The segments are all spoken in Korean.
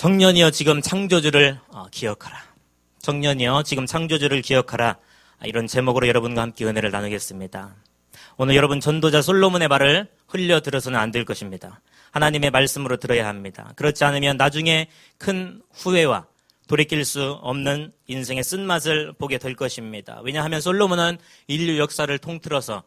청년이여 지금 창조주를 기억하라. 청년이여 지금 창조주를 기억하라. 이런 제목으로 여러분과 함께 은혜를 나누겠습니다. 오늘 여러분 전도자 솔로몬의 말을 흘려 들어서는 안 될 것입니다. 하나님의 말씀으로 들어야 합니다. 그렇지 않으면 나중에 큰 후회와 돌이킬 수 없는 인생의 쓴맛을 보게 될 것입니다. 왜냐하면 솔로몬은 인류 역사를 통틀어서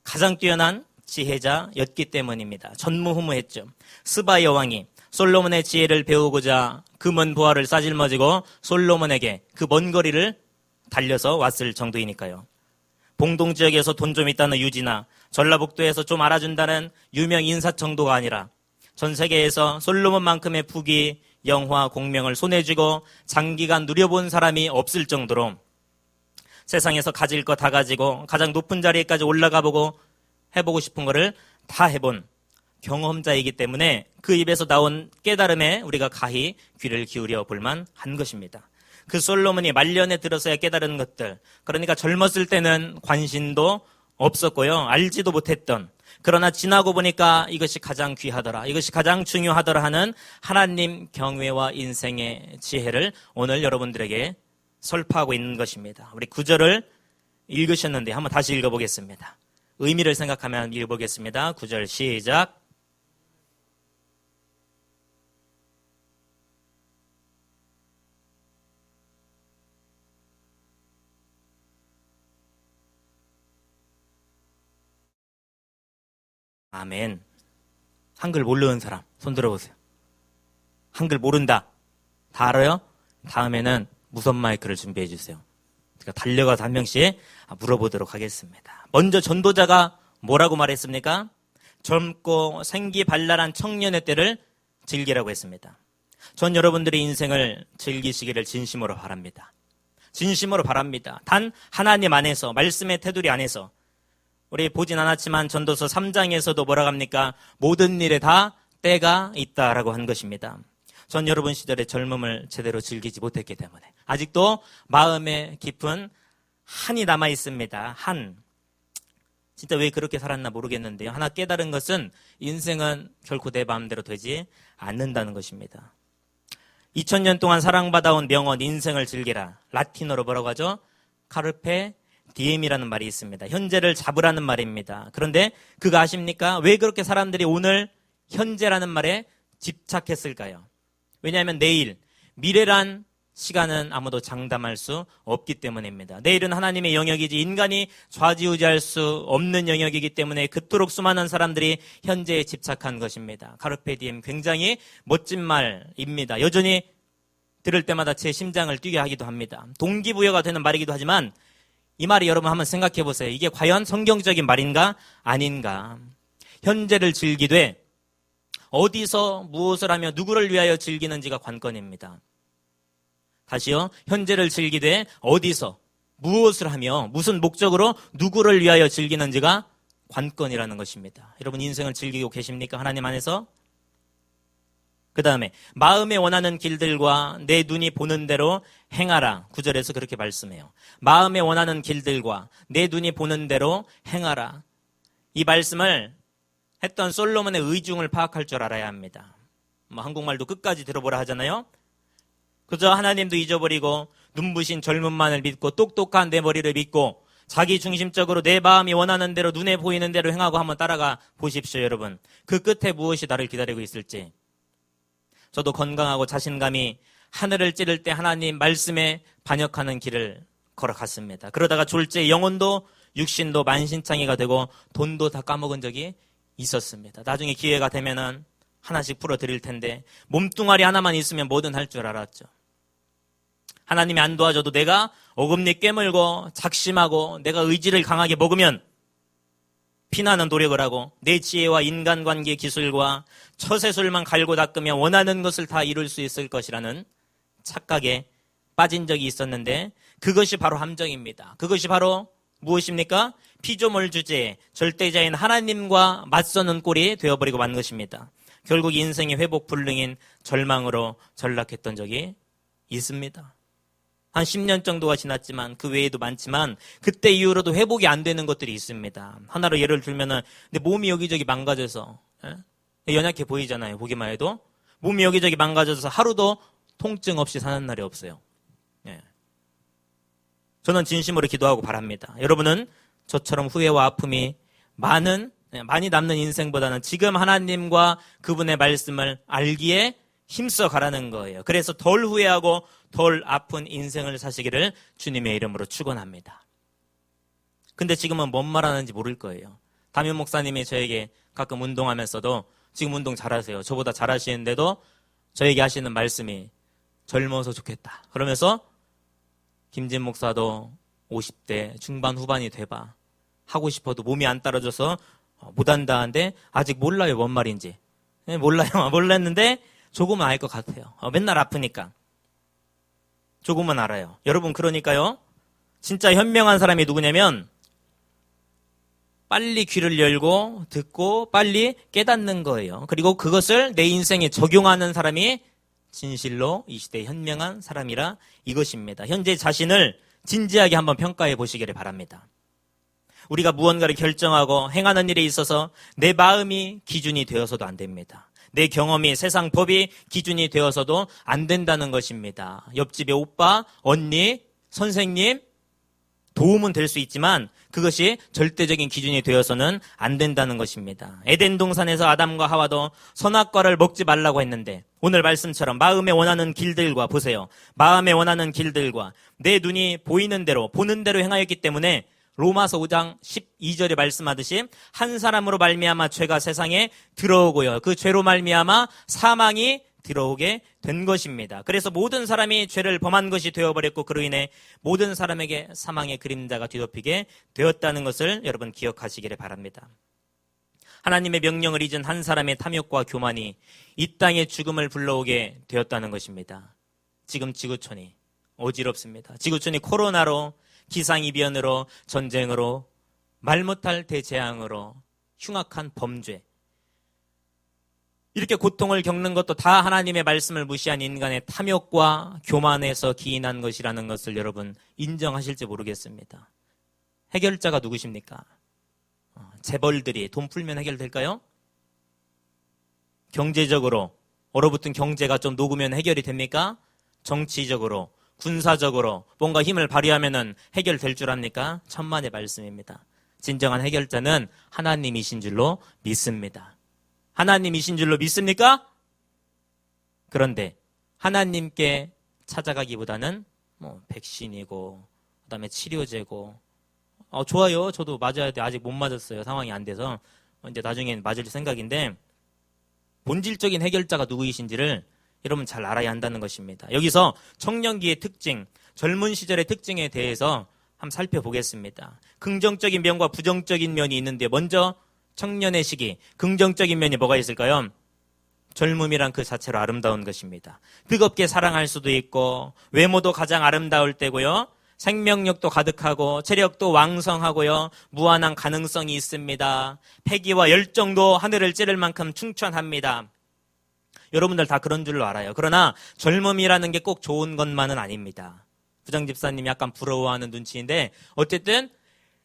가장 뛰어난 지혜자였기 때문입니다. 전무후무했죠. 스바 여왕이 솔로몬의 지혜를 배우고자 금은 보화를 싸질머지고 솔로몬에게 그 먼 거리를 달려서 왔을 정도이니까요. 봉동 지역에서 돈 좀 있다는 유지나 전라북도에서 좀 알아준다는 유명 인사 정도가 아니라 전 세계에서 솔로몬만큼의 부귀, 영화, 공명을 손에 쥐고 장기간 누려본 사람이 없을 정도로 세상에서 가질 거 다 가지고 가장 높은 자리에까지 올라가 보고 해보고 싶은 거를 다 해본 경험자이기 때문에 그 입에서 나온 깨달음에 우리가 가히 귀를 기울여 볼만 한 것입니다. 그 솔로몬이 말년에 들어서야 깨달은 것들, 그러니까 젊었을 때는 관심도 없었고요, 알지도 못했던, 그러나 지나고 보니까 이것이 가장 귀하더라, 이것이 가장 중요하더라 하는 하나님 경외와 인생의 지혜를 오늘 여러분들에게 설파하고 있는 것입니다. 우리 9절을 읽으셨는데 한번 다시 읽어보겠습니다. 의미를 생각하면 읽어보겠습니다. 9절 시작. 아멘. 한글 모르는 사람 손 들어보세요. 한글 모른다. 다 알아요? 다음에는 무선 마이크를 준비해 주세요. 제가 달려가서 한 명씩 물어보도록 하겠습니다. 먼저 전도자가 뭐라고 말했습니까? 젊고 생기발랄한 청년의 때를 즐기라고 했습니다. 전 여러분들의 인생을 즐기시기를 진심으로 바랍니다. 진심으로 바랍니다. 단 하나님 안에서, 말씀의 테두리 안에서. 우리 보진 않았지만 전도서 3장에서도 뭐라고 합니까? 모든 일에 다 때가 있다라고 한 것입니다. 전 여러분 시절의 젊음을 제대로 즐기지 못했기 때문에 아직도 마음에 깊은 한이 남아 있습니다. 한. 진짜 왜 그렇게 살았나 모르겠는데요. 하나 깨달은 것은 인생은 결코 내 마음대로 되지 않는다는 것입니다. 2000년 동안 사랑받아온 명언 인생을 즐기라. 라틴어로 뭐라고 하죠? 카르페 디엠이라는 말이 있습니다. 현재를 잡으라는 말입니다. 그런데 그거 아십니까? 왜 그렇게 사람들이 오늘 현재라는 말에 집착했을까요? 왜냐하면 내일, 미래란 시간은 아무도 장담할 수 없기 때문입니다. 내일은 하나님의 영역이지 인간이 좌지우지할 수 없는 영역이기 때문에 그토록 수많은 사람들이 현재에 집착한 것입니다. 카르페 디엠 굉장히 멋진 말입니다. 여전히 들을 때마다 제 심장을 뛰게 하기도 합니다. 동기부여가 되는 말이기도 하지만 이 말이 여러분 한번 생각해 보세요. 이게 과연 성경적인 말인가 아닌가. 현재를 즐기되 어디서 무엇을 하며 누구를 위하여 즐기는지가 관건입니다. 다시요. 현재를 즐기되 어디서 무엇을 하며 무슨 목적으로 누구를 위하여 즐기는지가 관건이라는 것입니다. 여러분 인생을 즐기고 계십니까? 하나님 안에서? 그 다음에 마음에 원하는 길들과 내 눈이 보는 대로 행하라. 9절에서 그렇게 말씀해요. 마음에 원하는 길들과 내 눈이 보는 대로 행하라. 이 말씀을 했던 솔로몬의 의중을 파악할 줄 알아야 합니다. 한국말도 끝까지 들어보라 하잖아요. 그저 하나님도 잊어버리고 눈부신 젊음만을 믿고 똑똑한 내 머리를 믿고 자기 중심적으로 내 마음이 원하는 대로 눈에 보이는 대로 행하고 한번 따라가 보십시오. 여러분 그 끝에 무엇이 나를 기다리고 있을지. 저도 건강하고 자신감이 하늘을 찌를 때 하나님 말씀에 반역하는 길을 걸어갔습니다. 그러다가 졸지에 영혼도 육신도 만신창이가 되고 돈도 다 까먹은 적이 있었습니다. 나중에 기회가 되면은 하나씩 풀어드릴 텐데 몸뚱아리 하나만 있으면 뭐든 할 줄 알았죠. 하나님이 안 도와줘도 내가 어금니 깨물고 작심하고 내가 의지를 강하게 먹으면 피나는 노력을 하고 내 지혜와 인간관계 기술과 처세술만 갈고 닦으면 원하는 것을 다 이룰 수 있을 것이라는 착각에 빠진 적이 있었는데 그것이 바로 함정입니다. 그것이 바로 무엇입니까? 피조물 주제에 절대자인 하나님과 맞서는 꼴이 되어버리고 만 것입니다. 결국 인생의 회복 불능인 절망으로 전락했던 적이 있습니다. 한 10년 정도가 지났지만 그 외에도 많지만 그때 이후로도 회복이 안 되는 것들이 있습니다. 하나로 예를 들면은 내 몸이 여기저기 망가져서 연약해 보이잖아요. 보기만 해도 몸이 여기저기 망가져서 하루도 통증 없이 사는 날이 없어요. 예. 저는 진심으로 기도하고 바랍니다. 여러분은 저처럼 후회와 아픔이 많이 남는 인생보다는 지금 하나님과 그분의 말씀을 알기에 힘써 가라는 거예요. 그래서 덜 후회하고 덜 아픈 인생을 사시기를 주님의 이름으로 축원합니다. 근데 지금은 뭔 말하는지 모를 거예요. 담임 목사님이 저에게 가끔 운동하면서도 지금 운동 잘하세요. 저보다 잘하시는데도 저에게 하시는 말씀이 젊어서 좋겠다. 그러면서 김진 목사도 50대 중반 후반이 돼봐. 하고 싶어도 몸이 안 따라줘서 못한다는데 아직 몰라요. 뭔 말인지. 몰라요. 몰랐는데 조금은 알 것 같아요. 맨날 아프니까. 조금은 알아요. 여러분 그러니까요. 진짜 현명한 사람이 누구냐면 빨리 귀를 열고 듣고 빨리 깨닫는 거예요. 그리고 그것을 내 인생에 적용하는 사람이 진실로 이 시대의 현명한 사람이라 이것입니다. 현재 자신을 진지하게 한번 평가해 보시기를 바랍니다. 우리가 무언가를 결정하고 행하는 일에 있어서 내 마음이 기준이 되어서도 안 됩니다. 내 경험이 세상 법이 기준이 되어서도 안 된다는 것입니다. 옆집의 오빠, 언니, 선생님 도움은 될 수 있지만 그것이 절대적인 기준이 되어서는 안 된다는 것입니다. 에덴 동산에서 아담과 하와도 선악과를 먹지 말라고 했는데 오늘 말씀처럼 마음에 원하는 길들과 보세요. 마음에 원하는 길들과 내 눈이 보이는 대로 보는 대로 행하였기 때문에 로마서 5장 12절에 말씀하듯이 한 사람으로 말미암아 죄가 세상에 들어오고요. 그 죄로 말미암아 사망이 들어오게 된 것입니다. 그래서 모든 사람이 죄를 범한 것이 되어버렸고 그로 인해 모든 사람에게 사망의 그림자가 뒤덮이게 되었다는 것을 여러분 기억하시기를 바랍니다. 하나님의 명령을 잊은 한 사람의 탐욕과 교만이 이 땅의 죽음을 불러오게 되었다는 것입니다. 지금 지구촌이 어지럽습니다. 지구촌이 코로나로 기상이변으로 전쟁으로 말 못할 대재앙으로 흉악한 범죄 이렇게 고통을 겪는 것도 다 하나님의 말씀을 무시한 인간의 탐욕과 교만에서 기인한 것이라는 것을 여러분 인정하실지 모르겠습니다. 해결자가 누구십니까? 재벌들이 돈 풀면 해결될까요? 경제적으로 얼어붙은 경제가 좀 녹으면 해결이 됩니까? 정치적으로 군사적으로 뭔가 힘을 발휘하면은 해결될 줄 압니까? 천만의 말씀입니다. 진정한 해결자는 하나님이신 줄로 믿습니다. 하나님이신 줄로 믿습니까? 그런데 하나님께 찾아가기보다는 백신이고 그다음에 치료제고 좋아요. 저도 맞아야 돼. 아직 못 맞았어요. 상황이 안 돼서 이제 나중엔 맞을 생각인데 본질적인 해결자가 누구이신지를 여러분 잘 알아야 한다는 것입니다. 여기서 청년기의 특징, 젊은 시절의 특징에 대해서 한번 살펴보겠습니다. 긍정적인 면과 부정적인 면이 있는데 먼저 청년의 시기, 긍정적인 면이 뭐가 있을까요? 젊음이란 그 자체로 아름다운 것입니다. 뜨겁게 사랑할 수도 있고 외모도 가장 아름다울 때고요. 생명력도 가득하고 체력도 왕성하고요. 무한한 가능성이 있습니다. 패기와 열정도 하늘을 찌를 만큼 충천합니다. 여러분들 다 그런 줄로 알아요. 그러나 젊음이라는 게 꼭 좋은 것만은 아닙니다. 부장집사님이 약간 부러워하는 눈치인데 어쨌든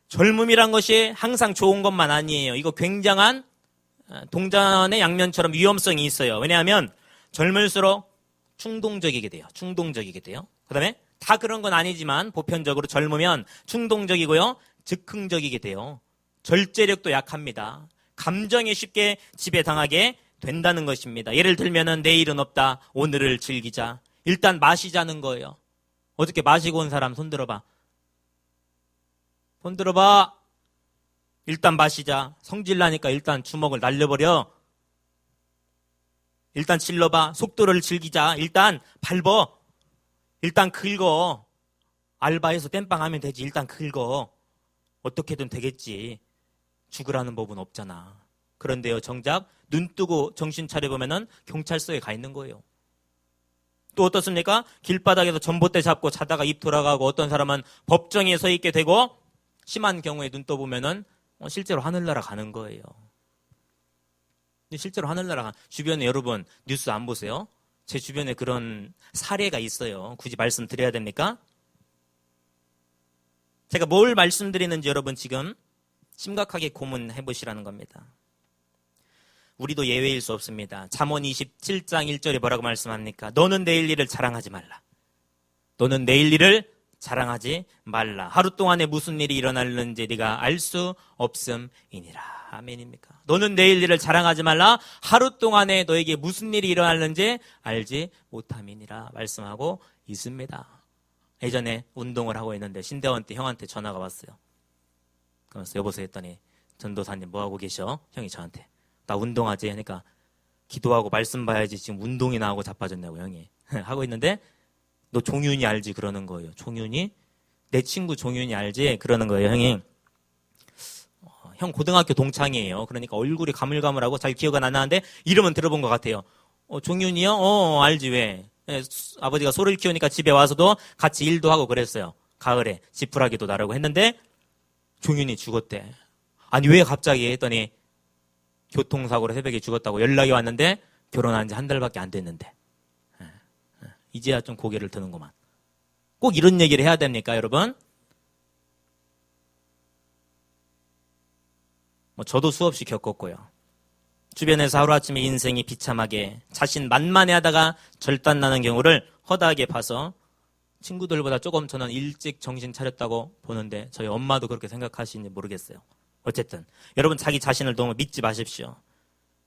젊음이란 것이 항상 좋은 것만 아니에요. 이거 굉장한 동전의 양면처럼 위험성이 있어요. 왜냐하면 젊을수록 충동적이게 돼요. 그 다음에 다 그런 건 아니지만 보편적으로 젊으면 충동적이고요. 즉흥적이게 돼요. 절제력도 약합니다. 감정에 쉽게 지배당하게 된다는 것입니다. 예를 들면은 내일은 없다. 오늘을 즐기자. 일단 마시자는 거예요. 어저께 마시고 온 사람 손 들어봐. 손 들어봐. 일단 마시자. 성질 나니까 일단 주먹을 날려버려. 일단 질러봐. 속도를 즐기자. 일단 밟어. 일단 긁어. 알바해서 땜빵하면 되지. 일단 긁어. 어떻게든 되겠지. 죽으라는 법은 없잖아. 그런데요, 정작 눈 뜨고 정신 차려보면은 경찰서에 가 있는 거예요. 또 어떻습니까? 길바닥에서 전봇대 잡고 자다가 입 돌아가고 어떤 사람은 법정에 서 있게 되고 심한 경우에 눈 떠보면은 실제로 하늘나라 가는 거예요. 실제로 하늘나라 주변에 여러분 뉴스 안 보세요? 제 주변에 그런 사례가 있어요. 굳이 말씀드려야 됩니까? 제가 뭘 말씀드리는지 여러분 지금 심각하게 고민해 보시라는 겁니다. 우리도 예외일 수 없습니다. 잠언 27장 1절에 뭐라고 말씀합니까? 너는 내일 일을 자랑하지 말라. 너는 내일 일을 자랑하지 말라. 하루 동안에 무슨 일이 일어날는지 네가 알 수 없음이니라. 아멘입니까? 너는 내일 일을 자랑하지 말라. 하루 동안에 너에게 무슨 일이 일어날는지 알지 못함이니라 말씀하고 있습니다. 예전에 운동을 하고 있는데 신대원 때 형한테 전화가 왔어요. 그래서 여보세요 했더니 전도사님 뭐하고 계셔? 형이 저한테 나 운동하지? 하니까 기도하고 말씀 봐야지 지금 운동이나 하고 자빠졌냐고 형이 하고 있는데 너 종윤이 알지? 그러는 거예요. 종윤이? 내 친구 종윤이 알지? 그러는 거예요. 형이 형 고등학교 동창이에요. 그러니까 얼굴이 가물가물하고 잘 기억은 안 나는데 이름은 들어본 것 같아요. 종윤이요? 알지 왜? 아버지가 소를 키우니까 집에 와서도 같이 일도 하고 그랬어요. 가을에 지푸라기도 나르고 했는데 종윤이 죽었대. 아니 왜 갑자기 했더니 교통사고로 새벽에 죽었다고 연락이 왔는데 결혼한 지 한 달밖에 안 됐는데 이제야 좀 고개를 드는구만. 꼭 이런 얘기를 해야 됩니까 여러분? 저도 수없이 겪었고요. 주변에서 하루아침에 인생이 비참하게 자신 만만해하다가 절단나는 경우를 허다하게 봐서 친구들보다 조금 저는 일찍 정신 차렸다고 보는데 저희 엄마도 그렇게 생각하시는지 모르겠어요. 어쨌든 여러분 자기 자신을 너무 믿지 마십시오.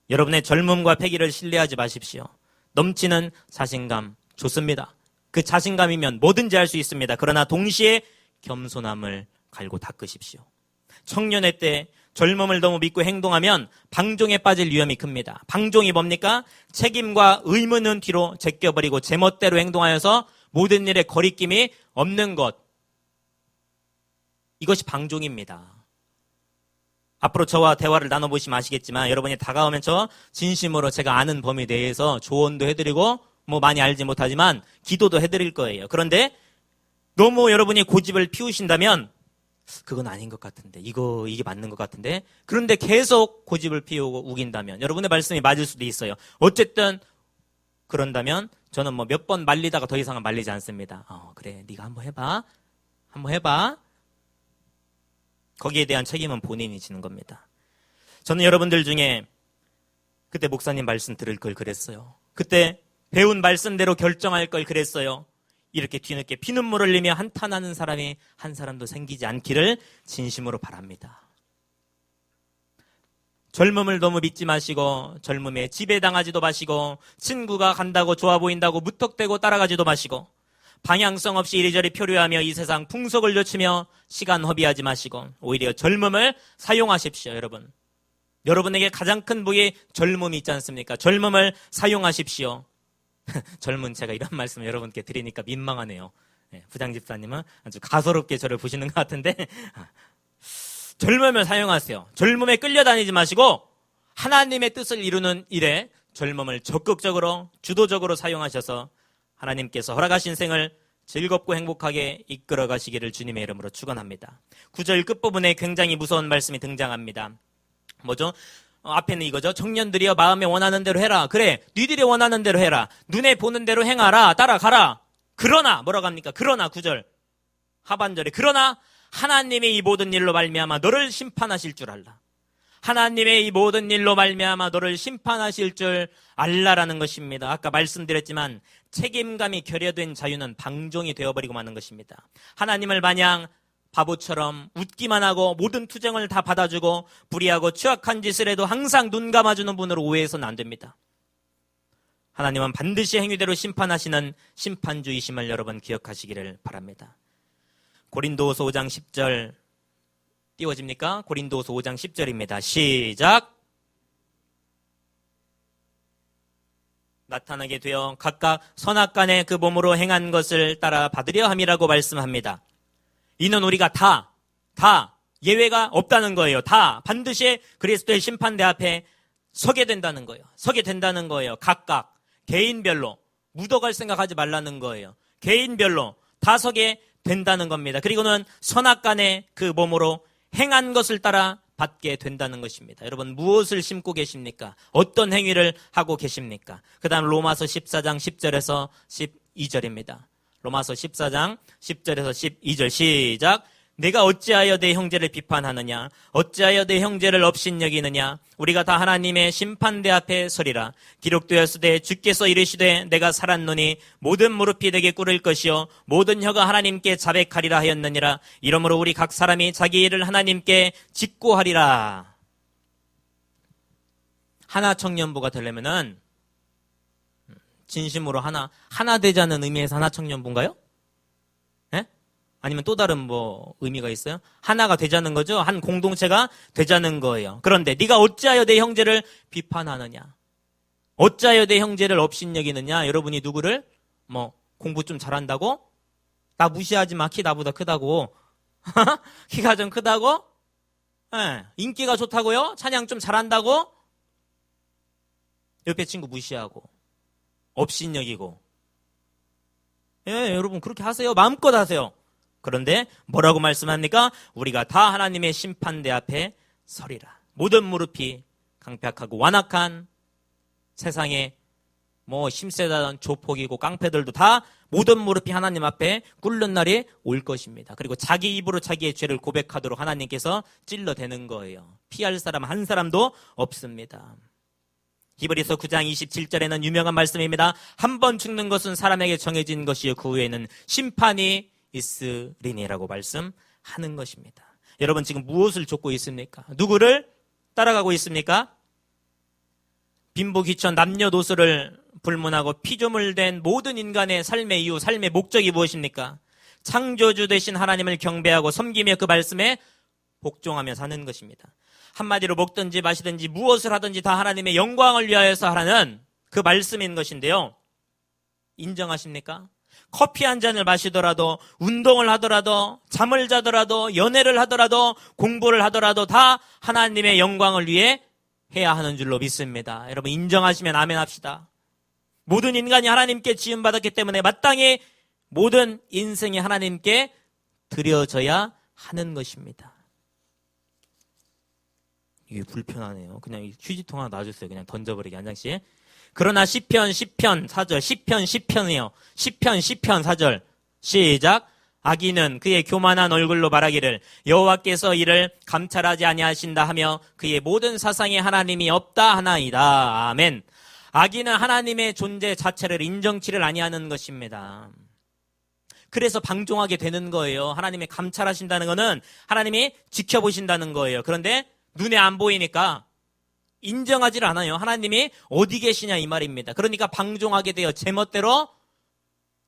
여러분의 젊음과 패기를 신뢰하지 마십시오. 넘치는 자신감 좋습니다. 그 자신감이면 뭐든지 할 수 있습니다. 그러나 동시에 겸손함을 갈고 닦으십시오. 청년의 때 젊음을 너무 믿고 행동하면 방종에 빠질 위험이 큽니다. 방종이 뭡니까? 책임과 의무는 뒤로 제껴버리고 제멋대로 행동하여서 모든 일에 거리낌이 없는 것. 이것이 방종입니다. 앞으로 저와 대화를 나눠보시면 아시겠지만 여러분이 다가오면 저 진심으로 제가 아는 범위 내에서 조언도 해드리고 많이 알지 못하지만 기도도 해드릴 거예요. 그런데 너무 여러분이 고집을 피우신다면 그건 아닌 것 같은데 이게 맞는 것 같은데 그런데 계속 고집을 피우고 우긴다면 여러분의 말씀이 맞을 수도 있어요. 어쨌든 그런다면 저는 몇 번 말리다가 더 이상은 말리지 않습니다. 그래 네가 한번 해봐. 거기에 대한 책임은 본인이 지는 겁니다. 저는 여러분들 중에 그때 목사님 말씀 들을 걸 그랬어요. 그때 배운 말씀대로 결정할 걸 그랬어요. 이렇게 뒤늦게 피눈물 흘리며 한탄하는 사람이 한 사람도 생기지 않기를 진심으로 바랍니다. 젊음을 너무 믿지 마시고 젊음에 지배당하지도 마시고 친구가 간다고 좋아 보인다고 무턱대고 따라가지도 마시고 방향성 없이 이리저리 표류하며 이 세상 풍속을 놓치며 시간 허비하지 마시고 오히려 젊음을 사용하십시오. 여러분에게 가장 큰 복이 젊음이 있지 않습니까? 젊음을 사용하십시오. 젊은 제가 이런 말씀을 여러분께 드리니까 민망하네요. 부장집사님은 아주 가소롭게 저를 보시는 것 같은데 젊음을 사용하세요. 젊음에 끌려다니지 마시고 하나님의 뜻을 이루는 일에 젊음을 적극적으로 주도적으로 사용하셔서 하나님께서 허락하신 생을 즐겁고 행복하게 이끌어 가시기를 주님의 이름으로 축원합니다. 9절 끝부분에 굉장히 무서운 말씀이 등장합니다. 뭐죠? 앞에는 이거죠. 청년들이여 마음에 원하는 대로 해라. 그래 니들이 원하는 대로 해라. 눈에 보는 대로 행하라. 따라가라. 그러나 뭐라고 합니까? 그러나 9절 하반절에 그러나 하나님의 이 모든 일로 말미암아 너를 심판하실 줄 알라. 하나님의 이 모든 일로 말미암아 너를 심판하실 줄 알라라는 것입니다. 아까 말씀드렸지만 책임감이 결여된 자유는 방종이 되어버리고 마는 것입니다. 하나님을 마냥 바보처럼 웃기만 하고 모든 투정을 다 받아주고 불의하고 추악한 짓을 해도 항상 눈 감아주는 분으로 오해해서는 안 됩니다. 하나님은 반드시 행위대로 심판하시는 심판주이심을 여러분 기억하시기를 바랍니다. 고린도후서 5장 10절 띄워집니까? 고린도후서 5장 10절입니다. 시작! 나타나게 되어 각각 선악간에 그 몸으로 행한 것을 따라 받으려 함이라고 말씀합니다. 이는 우리가 다 예외가 없다는 거예요. 다 반드시 그리스도의 심판대 앞에 서게 된다는 거예요. 각각 개인별로 묻어갈 생각하지 말라는 거예요. 개인별로 다 서게 된다는 겁니다. 그리고는 선악간에 그 몸으로 행한 것을 따라 받게 된다는 것입니다. 여러분 무엇을 심고 계십니까? 어떤 행위를 하고 계십니까? 그 다음 로마서 14장 10절에서 12절입니다. 로마서 14장 10절에서 12절 시작. 내가 어찌하여 내 형제를 비판하느냐? 어찌하여 내 형제를 업신여기느냐? 우리가 다 하나님의 심판대 앞에 서리라. 기록되었으되 주께서 이르시되 내가 살았노니 모든 무릎이 내게 꿇을 것이요 모든 혀가 하나님께 자백하리라 하였느니라. 이러므로 우리 각 사람이 자기 일을 하나님께 직고하리라. 하나 청년부가 되려면은 진심으로 하나 되자는 의미에서 하나 청년부인가요? 아니면 또 다른 의미가 있어요? 하나가 되자는 거죠. 한 공동체가 되자는 거예요. 그런데 네가 어찌하여 내 형제를 비판하느냐? 어찌하여 내 형제를 업신여기느냐? 여러분이 누구를 공부 좀 잘한다고? 나 무시하지 마. 키 나보다 크다고. 키가 좀 크다고? 인기가 좋다고요? 찬양 좀 잘한다고? 옆에 친구 무시하고 업신여기고. 여러분 그렇게 하세요. 마음껏 하세요. 그런데 뭐라고 말씀합니까? 우리가 다 하나님의 심판대 앞에 서리라. 모든 무릎이 강팍하고 완악한 세상에 힘세다던 조폭이고 깡패들도 다 모든 무릎이 하나님 앞에 꿇는 날이 올 것입니다. 그리고 자기 입으로 자기의 죄를 고백하도록 하나님께서 찔러대는 거예요. 피할 사람 한 사람도 없습니다. 히브리서 9장 27절에는 유명한 말씀입니다. 한 번 죽는 것은 사람에게 정해진 것이요 그 후에는 심판이 있으리니라고 말씀하는 것입니다. 여러분 지금 무엇을 좇고 있습니까? 누구를 따라가고 있습니까? 빈부귀천 남녀노소를 불문하고 피조물된 모든 인간의 삶의 이유, 삶의 목적이 무엇입니까? 창조주 되신 하나님을 경배하고 섬기며 그 말씀에 복종하며 사는 것입니다. 한마디로 먹든지 마시든지 무엇을 하든지 다 하나님의 영광을 위하여서 하라는 그 말씀인 것인데요. 인정하십니까? 커피 한 잔을 마시더라도, 운동을 하더라도, 잠을 자더라도, 연애를 하더라도, 공부를 하더라도 다 하나님의 영광을 위해 해야 하는 줄로 믿습니다. 여러분 인정하시면 아멘 합시다. 모든 인간이 하나님께 지음받았기 때문에 마땅히 모든 인생이 하나님께 드려져야 하는 것입니다. 이게 불편하네요. 그냥 휴지통 하나 놔주세요. 그냥 던져버리게 한 장씩. 그러나 시편 4절, 시편이요. 시편 4절. 시작. 악인은 그의 교만한 얼굴로 말하기를 여호와께서 이를 감찰하지 아니하신다 하며 그의 모든 사상에 하나님이 없다 하나이다. 아멘. 악인은 하나님의 존재 자체를 인정치를 아니하는 것입니다. 그래서 방종하게 되는 거예요. 하나님이 감찰하신다는 것은 하나님이 지켜보신다는 거예요. 그런데 눈에 안 보이니까 인정하지를 않아요. 하나님이 어디 계시냐 이 말입니다. 그러니까 방종하게 되어 제멋대로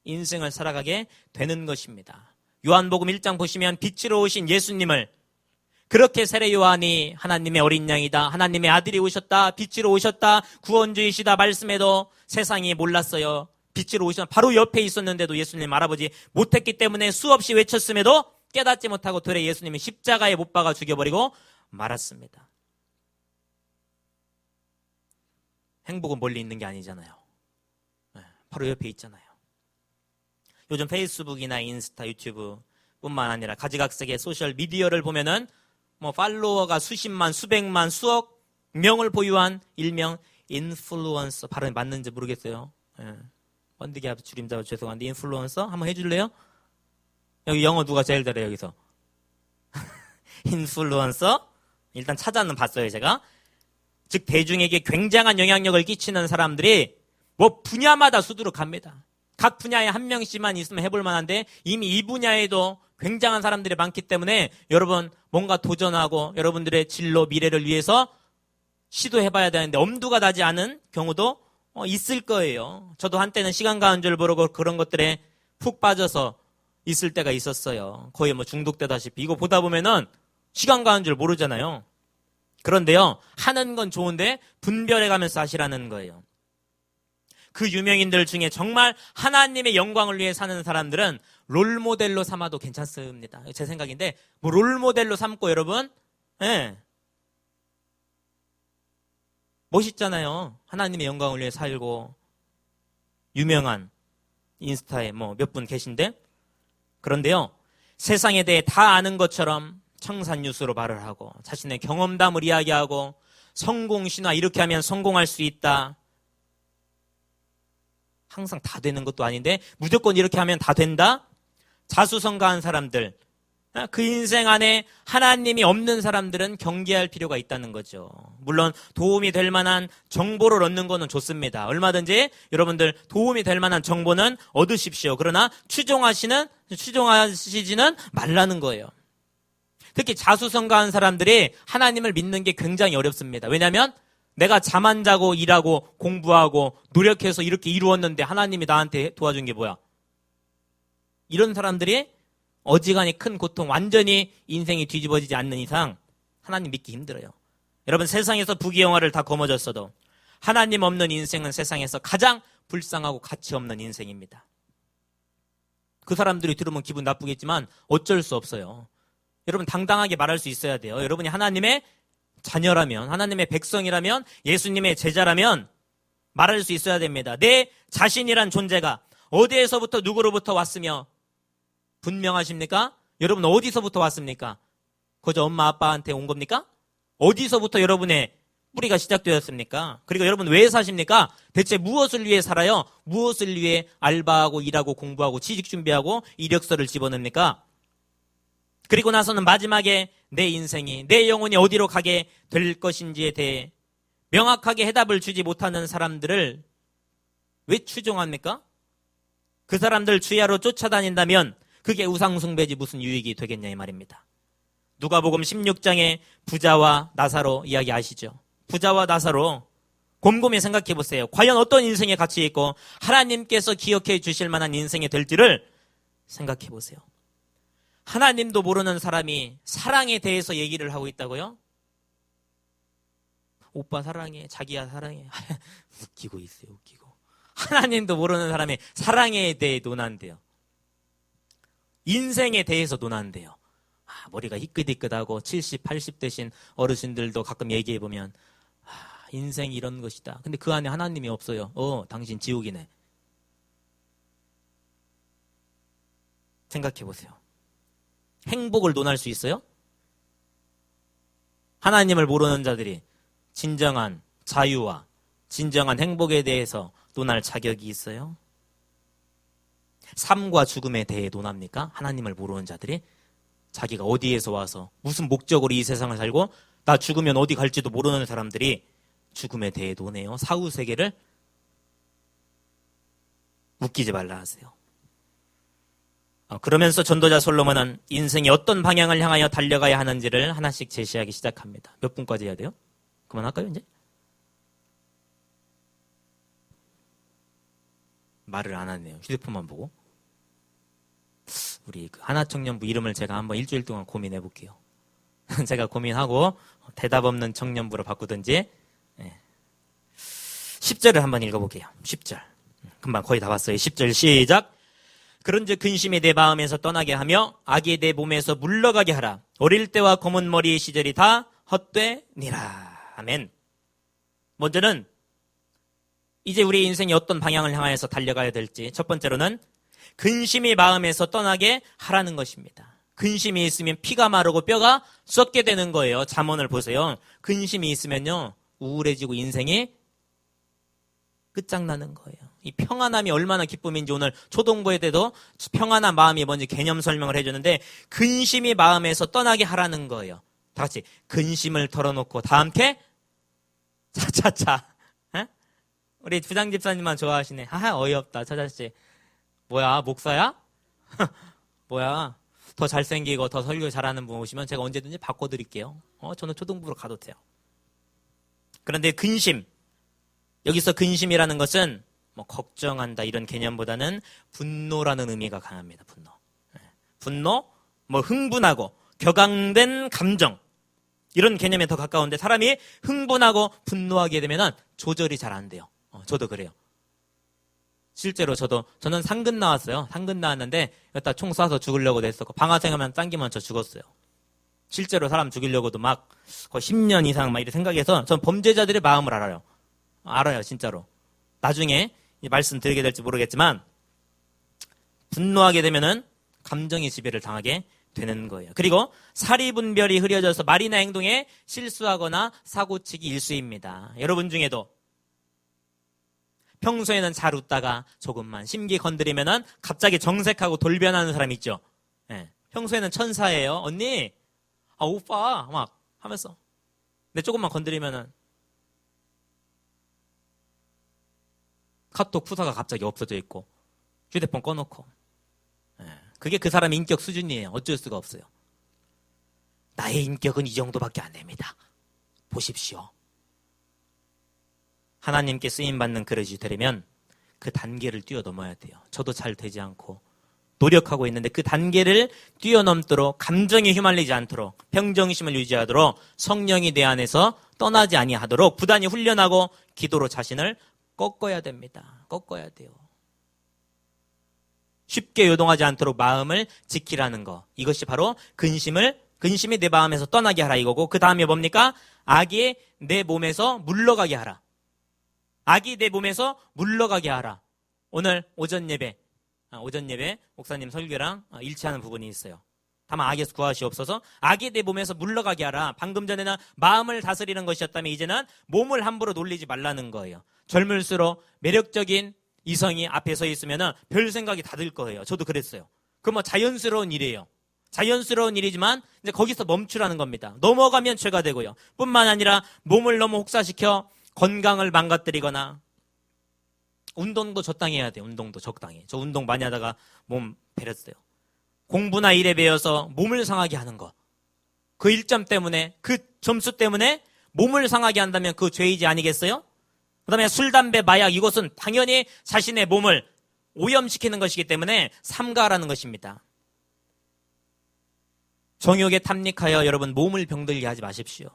인생을 살아가게 되는 것입니다. 요한복음 1장 보시면 빛으로 오신 예수님을 그렇게 세례 요한이 하나님의 어린 양이다, 하나님의 아들이 오셨다, 빛으로 오셨다, 구원주이시다 말씀에도 세상이 몰랐어요. 빛으로 오셨다 바로 옆에 있었는데도 예수님 알아보지 못했기 때문에 수없이 외쳤음에도 깨닫지 못하고 들에 예수님이 십자가에 못 박아 죽여버리고 말았습니다. 행복은 멀리 있는 게 아니잖아요. 바로 옆에 있잖아요. 요즘 페이스북이나 인스타, 유튜브 뿐만 아니라 가지각색의 소셜 미디어를 보면은 팔로워가 수십만, 수백만, 수억 명을 보유한 일명 인플루언서, 발음이 맞는지 모르겠어요. 번데기 앞에 줄임 잡아 죄송한데 인플루언서 한번 해줄래요? 여기 영어 누가 제일 잘해요 여기서? 인플루언서? 일단 찾아는 봤어요 제가. 즉 대중에게 굉장한 영향력을 끼치는 사람들이 분야마다 수두룩합니다. 각 분야에 한 명씩만 있으면 해볼 만한데 이미 이 분야에도 굉장한 사람들이 많기 때문에 여러분 뭔가 도전하고 여러분들의 진로 미래를 위해서 시도해봐야 되는데 엄두가 나지 않은 경우도 있을 거예요. 저도 한때는 시간 가는 줄 모르고 그런 것들에 푹 빠져서 있을 때가 있었어요. 거의 중독되다시피. 이거 보다 보면은 시간 가는 줄 모르잖아요. 그런데요, 하는 건 좋은데 분별해가면서 하시라는 거예요. 그 유명인들 중에 정말 하나님의 영광을 위해 사는 사람들은 롤모델로 삼아도 괜찮습니다. 제 생각인데 롤모델로 삼고 여러분 멋있잖아요. 하나님의 영광을 위해 살고 유명한 인스타에 몇 분 계신데 그런데요, 세상에 대해 다 아는 것처럼 청산유수로 말을 하고 자신의 경험담을 이야기하고 성공신화 이렇게 하면 성공할 수 있다. 항상 다 되는 것도 아닌데 무조건 이렇게 하면 다 된다. 자수성가한 사람들, 그 인생 안에 하나님이 없는 사람들은 경계할 필요가 있다는 거죠. 물론 도움이 될 만한 정보를 얻는 거는 좋습니다. 얼마든지 여러분들 도움이 될 만한 정보는 얻으십시오. 그러나 추종하시지는 말라는 거예요. 특히 자수성가한 사람들이 하나님을 믿는 게 굉장히 어렵습니다. 왜냐하면 내가 잠 안 자고 일하고 공부하고 노력해서 이렇게 이루었는데 하나님이 나한테 도와준 게 뭐야? 이런 사람들이 어지간히 큰 고통, 완전히 인생이 뒤집어지지 않는 이상 하나님 믿기 힘들어요. 여러분, 세상에서 부귀영화를 다 거머쥐었어도 하나님 없는 인생은 세상에서 가장 불쌍하고 가치 없는 인생입니다. 그 사람들이 들으면 기분 나쁘겠지만 어쩔 수 없어요. 여러분, 당당하게 말할 수 있어야 돼요. 여러분이 하나님의 자녀라면, 하나님의 백성이라면, 예수님의 제자라면 말할 수 있어야 됩니다. 내 자신이란 존재가 어디에서부터 누구로부터 왔으며 분명하십니까? 여러분, 어디서부터 왔습니까? 그저 엄마 아빠한테 온 겁니까? 어디서부터 여러분의 뿌리가 시작되었습니까? 그리고 여러분 왜 사십니까? 대체 무엇을 위해 살아요? 무엇을 위해 알바하고 일하고 공부하고 취직 준비하고 이력서를 집어넣습니까? 그리고 나서는 마지막에 내 인생이, 내 영혼이 어디로 가게 될 것인지에 대해 명확하게 해답을 주지 못하는 사람들을 왜 추종합니까? 그 사람들 주야로 쫓아다닌다면 그게 우상숭배지 무슨 유익이 되겠냐 이 말입니다. 누가복음 16장에 부자와 나사로 이야기 아시죠? 부자와 나사로 곰곰이 생각해 보세요. 과연 어떤 인생의 가치에 있고 하나님께서 기억해 주실 만한 인생이 될지를 생각해 보세요. 하나님도 모르는 사람이 사랑에 대해서 얘기를 하고 있다고요? 오빠 사랑해, 자기야 사랑해. 웃기고 있어요, 웃기고. 하나님도 모르는 사람이 사랑에 대해 논한대요. 인생에 대해서 논한대요. 머리가 희끗희끗하고 70, 80 되신 어르신들도 가끔 얘기해보면 인생이 이런 것이다. 근데 그 안에 하나님이 없어요. 당신 지옥이네. 생각해보세요. 행복을 논할 수 있어요? 하나님을 모르는 자들이 진정한 자유와 진정한 행복에 대해서 논할 자격이 있어요? 삶과 죽음에 대해 논합니까? 하나님을 모르는 자들이 자기가 어디에서 와서 무슨 목적으로 이 세상을 살고 나 죽으면 어디 갈지도 모르는 사람들이 죽음에 대해 논해요. 사후세계를 웃기지 말라 하세요. 그러면서 전도자 솔로몬은 인생이 어떤 방향을 향하여 달려가야 하는지를 하나씩 제시하기 시작합니다. 몇 분까지 해야 돼요? 그만할까요 이제? 말을 안 하네요. 휴대폰만 보고. 우리 그 하나청년부 이름을 제가 한번 일주일 동안 고민해 볼게요. 제가 고민하고 대답 없는 청년부로 바꾸든지. 10절을 한번 읽어볼게요. 10절. 금방 거의 다 봤어요. 10절 시작. 그런즉 근심이 내 마음에서 떠나게 하며 악이 내 몸에서 물러가게 하라. 어릴 때와 검은 머리의 시절이 다 헛되니라. 아멘. 먼저는 이제 우리 인생이 어떤 방향을 향하여서 달려가야 될지 첫 번째로는 근심이 마음에서 떠나게 하라는 것입니다. 근심이 있으면 피가 마르고 뼈가 썩게 되는 거예요. 잠언을 보세요. 근심이 있으면요 우울해지고 인생이 끝장나는 거예요. 이 평안함이 얼마나 기쁨인지 오늘 초동부에 때도 평안한 마음이 뭔지 개념 설명을 해주는데 근심이 마음에서 떠나게 하라는 거예요. 다 같이 근심을 털어놓고 다 함께 차차차. 우리 부장 집사님만 좋아하시네. 어이없다. 차차씨. 뭐야 목사야? 뭐야 더 잘생기고 더 설교 잘하는 분 오시면 제가 언제든지 바꿔드릴게요. 저는 초등부로 가도 돼요. 그런데 근심, 여기서 근심이라는 것은 뭐 걱정한다 이런 개념보다는 분노라는 의미가 강합니다. 분노, 뭐 흥분하고 격앙된 감정 이런 개념에 더 가까운데 사람이 흥분하고 분노하게 되면은 조절이 잘 안 돼요. 저도 그래요. 실제로 저는 상근 나왔어요. 상근 나왔는데 여기다 총 쏴서 죽으려고도 했었고 방아생하면 당기면 저 죽었어요. 실제로 사람 죽이려고도 막 거의 10년 이상 막 이렇게 생각해서 전 범죄자들의 마음을 알아요. 알아요, 진짜로. 나중에 말씀드리게 될지 모르겠지만 분노하게 되면은 감정의 지배를 당하게 되는 거예요. 그리고 사리분별이 흐려져서 말이나 행동에 실수하거나 사고치기 일수입니다. 여러분 중에도 평소에는 잘 웃다가 조금만 심기 건드리면은 갑자기 정색하고 돌변하는 사람이 있죠. 평소에는 천사예요. 언니, 오빠 막 하면서 내 조금만 건드리면은 카톡 후사가 갑자기 없어져 있고 휴대폰 꺼놓고. 그게 그 사람의 인격 수준이에요. 어쩔 수가 없어요. 나의 인격은 이 정도밖에 안 됩니다. 보십시오. 하나님께 쓰임받는 그릇이 되려면 그 단계를 뛰어넘어야 돼요. 저도 잘 되지 않고 노력하고 있는데 그 단계를 뛰어넘도록 감정에 휘말리지 않도록 평정심을 유지하도록 성령이 내 안에서 떠나지 아니하도록 부단히 훈련하고 기도로 자신을 꺾어야 됩니다. 꺾어야 돼요. 쉽게 요동하지 않도록 마음을 지키라는 거. 이것이 바로 근심이 내 마음에서 떠나게 하라 이거고, 그 다음에 뭡니까? 악이 내 몸에서 물러가게 하라. 악이 내 몸에서 물러가게 하라. 오늘 오전 예배 목사님 설교랑 일치하는 부분이 있어요. 다만 악에서 구하시옵소서. 악이 내 몸에서 물러가게 하라. 방금 전에는 마음을 다스리는 것이었다면 이제는 몸을 함부로 놀리지 말라는 거예요. 젊을수록 매력적인 이성이 앞에 서 있으면 별 생각이 다 들 거예요. 저도 그랬어요. 그건 뭐 자연스러운 일이에요. 자연스러운 일이지만 이제 거기서 멈추라는 겁니다. 넘어가면 죄가 되고요. 뿐만 아니라 몸을 너무 혹사시켜 건강을 망가뜨리거나, 운동도 적당히 해야 돼요. 운동도 적당히. 저 운동 많이 하다가 몸 베렸어요. 공부나 일에 배워서 몸을 상하게 하는 거. 그 1점 때문에, 그 점수 때문에 몸을 상하게 한다면 그 죄이지 아니겠어요? 그 다음에 술, 담배, 마약, 이것은 당연히 자신의 몸을 오염시키는 것이기 때문에 삼가라는 것입니다. 정욕에 탐닉하여 여러분 몸을 병들게 하지 마십시오.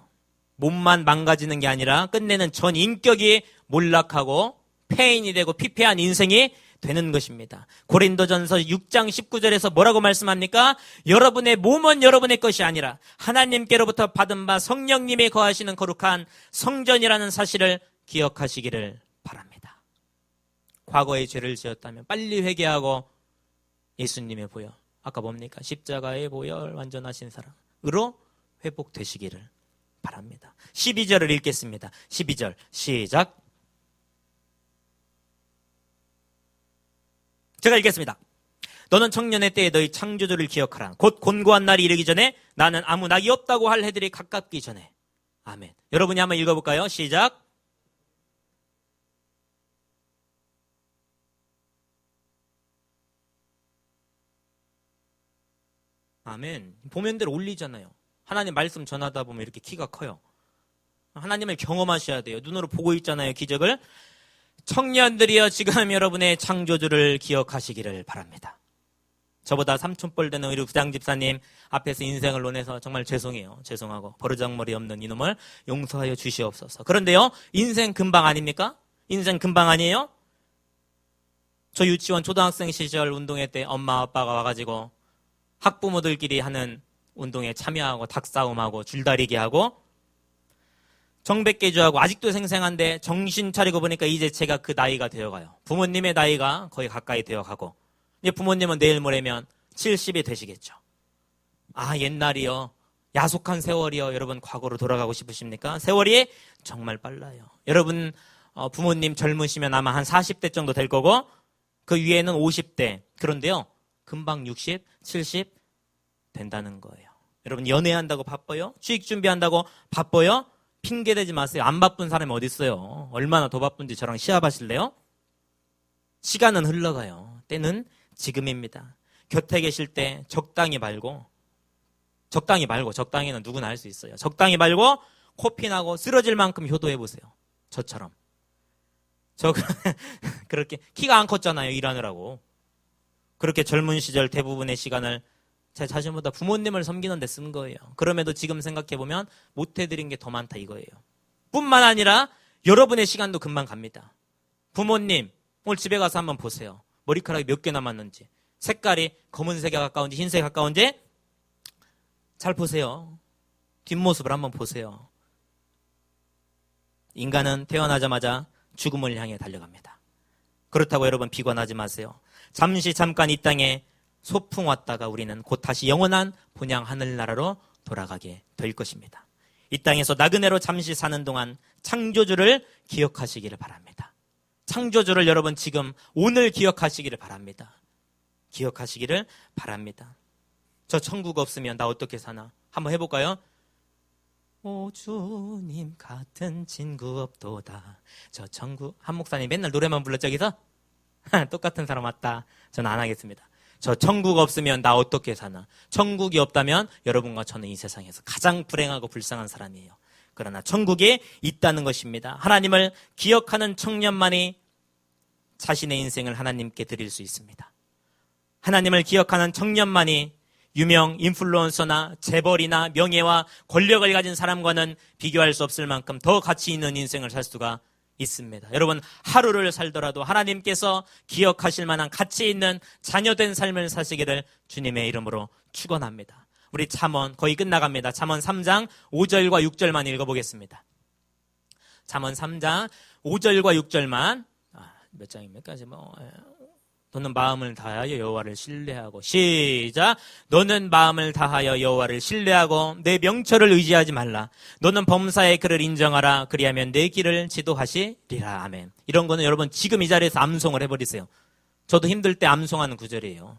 몸만 망가지는 게 아니라 끝내는 전 인격이 몰락하고 폐인이 되고 피폐한 인생이 되는 것입니다. 고린도전서 6장 19절에서 뭐라고 말씀합니까? 여러분의 몸은 여러분의 것이 아니라 하나님께로부터 받은 바 성령님이 거하시는 거룩한 성전이라는 사실을 기억하시기를 바랍니다. 과거에 죄를 지었다면 빨리 회개하고 예수님의 보혈, 아까 뭡니까? 십자가의 보혈 완전하신 사랑으로 회복되시기를 바랍니다. 12절을 읽겠습니다. 12절 시작. 제가 읽겠습니다. 너는 청년의 때에 너희 창조주를 기억하라. 곧 곤고한 날이 이르기 전에 나는 아무 낙이 없다고 할 해들이 가깝기 전에. 아멘. 여러분이 한번 읽어볼까요? 시작. 아멘. 보면대로 올리잖아요. 하나님 말씀 전하다 보면 이렇게 키가 커요. 하나님을 경험하셔야 돼요. 눈으로 보고 있잖아요. 기적을. 청년들이여 지금 여러분의 창조주를 기억하시기를 바랍니다. 저보다 삼촌뻘 되는 우리 부장 집사님 앞에서 인생을 논해서 정말 죄송해요. 죄송하고 버르장머리 없는 이놈을 용서하여 주시옵소서. 그런데요, 인생 금방 아닙니까? 인생 금방 아니에요? 저 유치원 초등학생 시절 운동회 때 엄마 아빠가 와가지고 학부모들끼리 하는 운동에 참여하고 닭싸움하고 줄다리기 하고 정백개주하고 아직도 생생한데 정신 차리고 보니까 이제 제가 그 나이가 되어가요. 부모님의 나이가 거의 가까이 되어가고 이제 부모님은 내일 모레면 70이 되시겠죠. 아, 옛날이요. 야속한 세월이요. 여러분 과거로 돌아가고 싶으십니까? 세월이 정말 빨라요. 여러분 부모님 젊으시면 아마 한 40대 정도 될 거고 그 위에는 50대. 그런데요. 금방 60, 70 된다는 거예요. 여러분 연애한다고 바빠요? 취직 준비한다고 바빠요? 핑계대지 마세요. 안 바쁜 사람이 어디 있어요? 얼마나 더 바쁜지 저랑 시합하실래요? 시간은 흘러가요. 때는 지금입니다. 곁에 계실 때 적당히 말고 적당히는 누구나 할 수 있어요. 적당히 말고 코피 나고 쓰러질 만큼 효도해 보세요. 저처럼. 저 그렇게 키가 안 컸잖아요. 일하느라고. 그렇게 젊은 시절 대부분의 시간을 제 자신보다 부모님을 섬기는 데 쓴 거예요. 그럼에도 지금 생각해보면 못해드린 게 더 많다 이거예요. 뿐만 아니라 여러분의 시간도 금방 갑니다. 부모님 오늘 집에 가서 한번 보세요. 머리카락이 몇 개 남았는지, 색깔이 검은색에 가까운지 흰색에 가까운지 잘 보세요. 뒷모습을 한번 보세요. 인간은 태어나자마자 죽음을 향해 달려갑니다. 그렇다고 여러분 비관하지 마세요. 잠깐 이 땅에 소풍 왔다가 우리는 곧 다시 영원한 본향 하늘나라로 돌아가게 될 것입니다. 이 땅에서 나그네로 잠시 사는 동안 창조주를 기억하시기를 바랍니다. 창조주를 여러분 지금 오늘 기억하시기를 바랍니다. 기억하시기를 바랍니다. 저 천국 없으면 나 어떻게 사나? 한번 해볼까요? 오 주님 같은 친구 없도다. 저 천국. 한 목사님 맨날 노래만 불렀죠 저기서? 똑같은 사람 왔다. 저는 안 하겠습니다. 저 천국 없으면 나 어떻게 사나? 천국이 없다면 여러분과 저는 이 세상에서 가장 불행하고 불쌍한 사람이에요. 그러나 천국이 있다는 것입니다. 하나님을 기억하는 청년만이 자신의 인생을 하나님께 드릴 수 있습니다. 하나님을 기억하는 청년만이 유명 인플루언서나 재벌이나 명예와 권력을 가진 사람과는 비교할 수 없을 만큼 더 가치 있는 인생을 살 수가 있습니다. 여러분, 하루를 살더라도 하나님께서 기억하실 만한 가치 있는 자녀된 삶을 사시기를 주님의 이름으로 축원합니다. 우리 잠언 거의 끝나갑니다. 잠언 3장 5절과 6절만 읽어보겠습니다. 잠언 3장 5절과 6절만. 몇 장입니까? 너는 마음을 다하여 여호와를 신뢰하고. 시작. 너는 마음을 다하여 여호와를 신뢰하고 내 명철을 의지하지 말라. 너는 범사의 그를 인정하라. 그리하면 내 길을 지도하시리라. 아멘. 이런 거는 여러분 지금 이 자리에서 암송을 해버리세요. 저도 힘들 때 암송하는 구절이에요.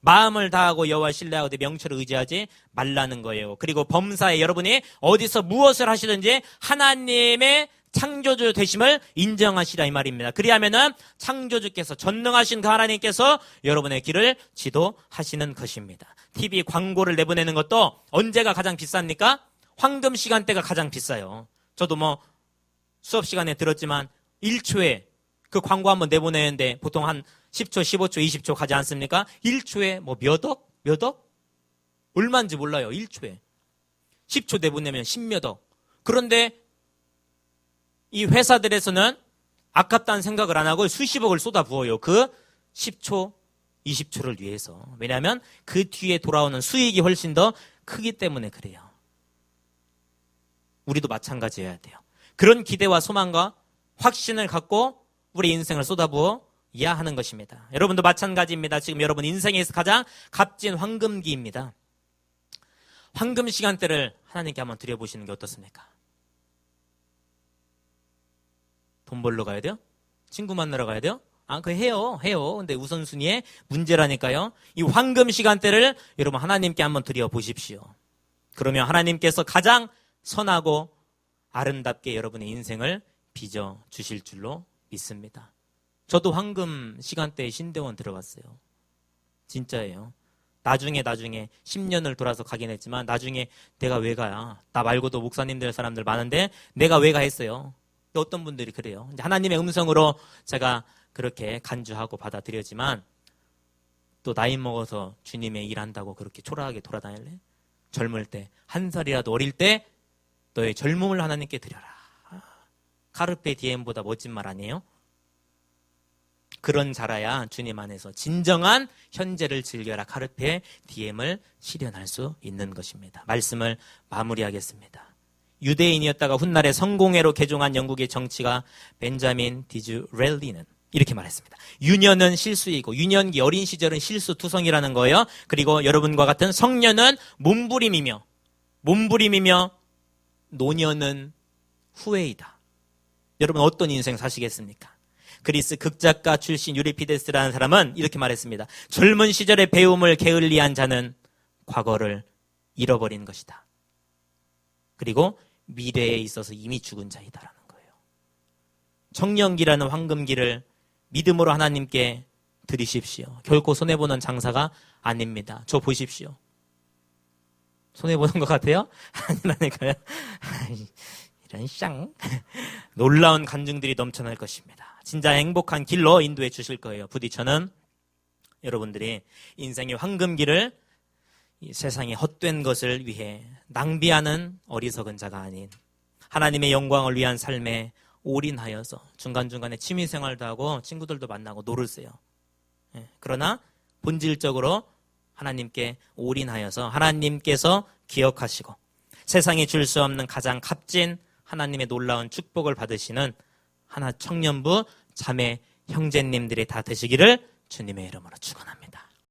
마음을 다하고 여호와 신뢰하고 내 명철을 의지하지 말라는 거예요. 그리고 범사에 여러분이 어디서 무엇을 하시든지 하나님의 창조주 되심을 인정하시라 이 말입니다. 그리하면은 창조주께서 전능하신 그 하나님께서 여러분의 길을 지도하시는 것입니다. TV 광고를 내보내는 것도 언제가 가장 비쌉니까? 황금 시간대가 가장 비싸요. 저도 수업 시간에 들었지만 1초에 그 광고 한번 내보내는데 보통 한 10초, 15초, 20초 가지 않습니까? 1초에 몇 억? 몇 억? 얼마인지 몰라요. 1초에. 10초 내보내면 10몇 억. 그런데 이 회사들에서는 아깝다는 생각을 안 하고 수십억을 쏟아부어요. 그 10초, 20초를 위해서. 왜냐하면 그 뒤에 돌아오는 수익이 훨씬 더 크기 때문에 그래요. 우리도 마찬가지여야 돼요. 그런 기대와 소망과 확신을 갖고 우리 인생을 쏟아부어야 하는 것입니다. 여러분도 마찬가지입니다. 지금 여러분 인생에서 가장 값진 황금기입니다. 황금 시간대를 하나님께 한번 드려보시는 게 어떻습니까? 돈 벌러 가야 돼요? 친구 만나러 가야 돼요? 해요. 근데 우선순위의 문제라니까요. 이 황금 시간대를 여러분 하나님께 한번 드려보십시오. 그러면 하나님께서 가장 선하고 아름답게 여러분의 인생을 빚어주실 줄로 믿습니다. 저도 황금 시간대에 신대원 들어갔어요. 진짜예요. 나중에 10년을 돌아서 가긴 했지만 나중에 내가 왜 가야? 나 말고도 목사님 될 사람들 많은데 내가 왜 가 했어요. 어떤 분들이 그래요. 하나님의 음성으로 제가 그렇게 간주하고 받아들여지만 또 나이 먹어서 주님의 일한다고 그렇게 초라하게 돌아다닐래? 젊을 때, 한 살이라도 어릴 때 너의 젊음을 하나님께 드려라. 카르페 디엠보다 멋진 말 아니에요? 그런 자라야 주님 안에서 진정한 현재를 즐겨라. 카르페 디엠을 실현할 수 있는 것입니다. 말씀을 마무리하겠습니다. 유대인이었다가 훗날에 성공회로 개종한 영국의 정치가 벤자민 디즈렐리는 이렇게 말했습니다. 유년은 실수이고 유년기 어린 시절은 실수투성이라는 거예요. 그리고 여러분과 같은 성년은 몸부림이며 노년은 후회이다. 여러분 어떤 인생 사시겠습니까? 그리스 극작가 출신 유리피데스라는 사람은 이렇게 말했습니다. 젊은 시절의 배움을 게을리한 자는 과거를 잃어버린 것이다. 그리고 미래에 있어서 이미 죽은 자이다라는 거예요. 청년기라는 황금기를 믿음으로 하나님께 드리십시오. 결코 손해보는 장사가 아닙니다. 저 보십시오. 손해보는 것 같아요? 아니라니까요. 이런 쌍. 놀라운 간증들이 넘쳐날 것입니다. 진짜 행복한 길로 인도해 주실 거예요. 부디 저는 여러분들이 인생의 황금기를 이 세상의 헛된 것을 위해 낭비하는 어리석은 자가 아닌 하나님의 영광을 위한 삶에 올인하여서 중간중간에 취미생활도 하고 친구들도 만나고 노르세요. 그러나 본질적으로 하나님께 올인하여서 하나님께서 기억하시고 세상에 줄 수 없는 가장 값진 하나님의 놀라운 축복을 받으시는 하나 청년부 자매 형제님들이 다 되시기를 주님의 이름으로 축원합니다.